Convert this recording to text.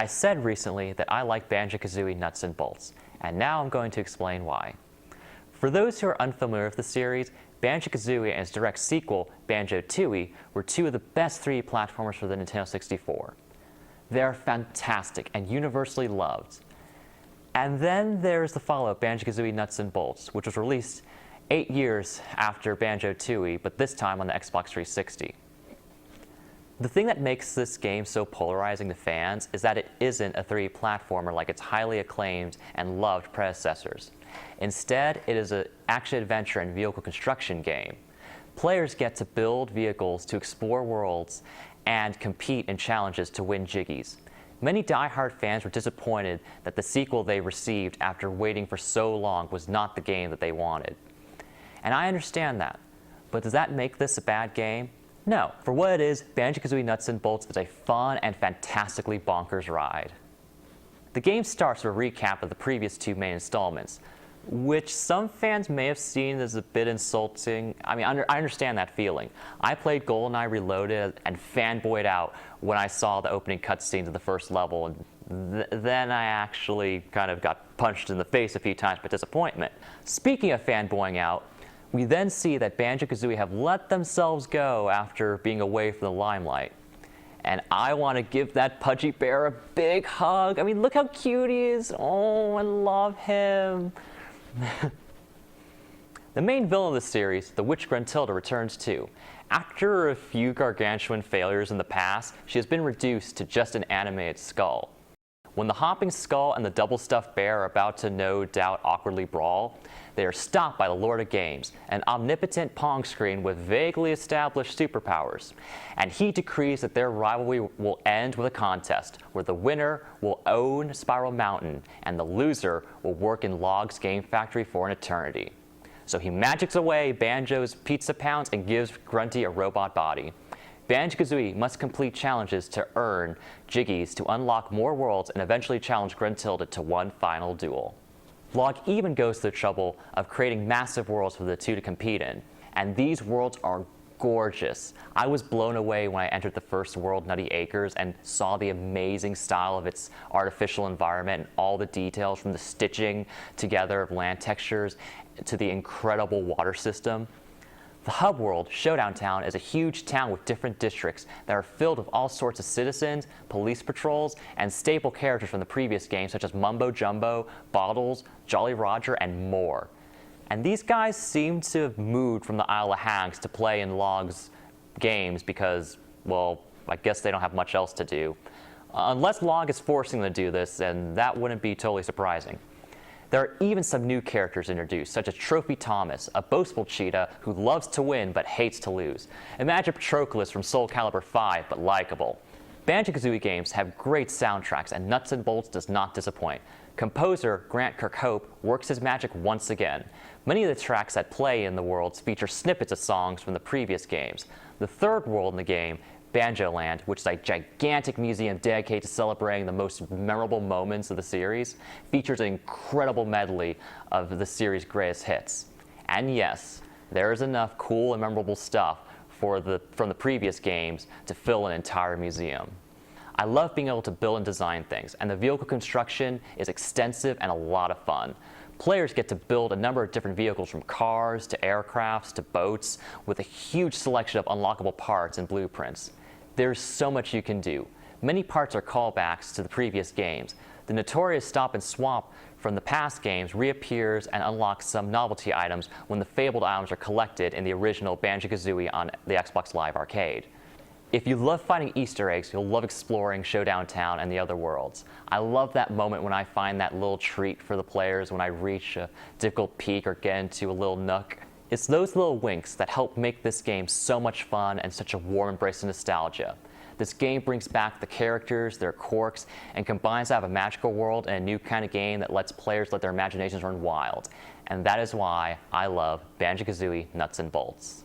I said recently that I like Banjo-Kazooie nuts and bolts, and now I'm going to explain why. For those who are unfamiliar with the series, Banjo-Kazooie and its direct sequel, Banjo-Tooie, were two of the best 3D platformers for the Nintendo 64. They are fantastic and universally loved. And then there's the follow-up, Banjo-Kazooie Nuts and Bolts, which was released 8 years after Banjo-Tooie, but this time on the Xbox 360. The thing that makes this game so polarizing to fans is that it isn't a 3D platformer like its highly acclaimed and loved predecessors. Instead, it is an action-adventure and vehicle construction game. Players get to build vehicles to explore worlds and compete in challenges to win jiggies. Many die-hard fans were disappointed that the sequel they received after waiting for so long was not the game that they wanted. And I understand that, but does that make this a bad game? No. For what it is, Banjo-Kazooie Nuts and Bolts is a fun and fantastically bonkers ride. The game starts with a recap of the previous 2 main installments, which some fans may have seen as a bit insulting. I mean, I understand that feeling. I played GoldenEye Reloaded and fanboyed out when I saw the opening cutscenes of the first level, and then I actually kind of got punched in the face a few times by disappointment. Speaking of fanboying out, we then see that Banjo-Kazooie have let themselves go after being away from the limelight. And I want to give that pudgy bear a big hug. I mean, look how cute he is. Oh, I love him. The main villain of the series, the witch Gruntilda, returns too. After a few gargantuan failures in the past, she has been reduced to just an animated skull. When the hopping skull and the double-stuffed bear are about to no doubt awkwardly brawl, they are stopped by the Lord of Games, an omnipotent Pong screen with vaguely established superpowers, and he decrees that their rivalry will end with a contest where the winner will own Spiral Mountain and the loser will work in Log's Game Factory for an eternity. So he magics away Banjo's pizza pounds and gives Grunty a robot body. Banjo-Kazooie must complete challenges to earn Jiggies to unlock more worlds and eventually challenge Gruntilda to one final duel. Log even goes to the trouble of creating massive worlds for the two to compete in, and these worlds are gorgeous. I was blown away when I entered the first world, Nutty Acres, and saw the amazing style of its artificial environment and all the details from the stitching together of land textures to the incredible water system. The hub world, Showdown Town, is a huge town with different districts that are filled with all sorts of citizens, police patrols, and staple characters from the previous games such as Mumbo Jumbo, Bottles, Jolly Roger, and more. And these guys seem to have moved from the Isle of Hags to play in Log's games because, well, I guess they don't have much else to do. Unless Log is forcing them to do this, and that wouldn't be totally surprising. There are even some new characters introduced, such as Trophy Thomas, a boastful cheetah who loves to win but hates to lose. Imagine Patroclus from Soul Calibur 5, but likable. Banjo-Kazooie games have great soundtracks, and Nuts and Bolts does not disappoint. Composer Grant Kirkhope works his magic once again. Many of the tracks that play in the worlds feature snippets of songs from the previous games. The third world in the game, Banjo Land, which is a gigantic museum dedicated to celebrating the most memorable moments of the series, features an incredible medley of the series' greatest hits. And yes, there is enough cool and memorable stuff from the previous games to fill an entire museum. I love being able to build and design things, and the vehicle construction is extensive and a lot of fun. Players get to build a number of different vehicles, from cars to aircrafts to boats, with a huge selection of unlockable parts and blueprints. There's so much you can do. Many parts are callbacks to the previous games. The notorious Stop and Swap from the past games reappears and unlocks some novelty items when the fabled items are collected in the original Banjo-Kazooie on the Xbox Live Arcade. If you love finding Easter eggs, you'll love exploring Showdown Town and the other worlds. I love that moment when I find that little treat for the players when I reach a difficult peak or get into a little nook. It's those little winks that help make this game so much fun and such a warm embrace of nostalgia. This game brings back the characters, their quirks, and combines to have a magical world and a new kind of game that lets players let their imaginations run wild. And that is why I love Banjo-Kazooie Nuts and Bolts.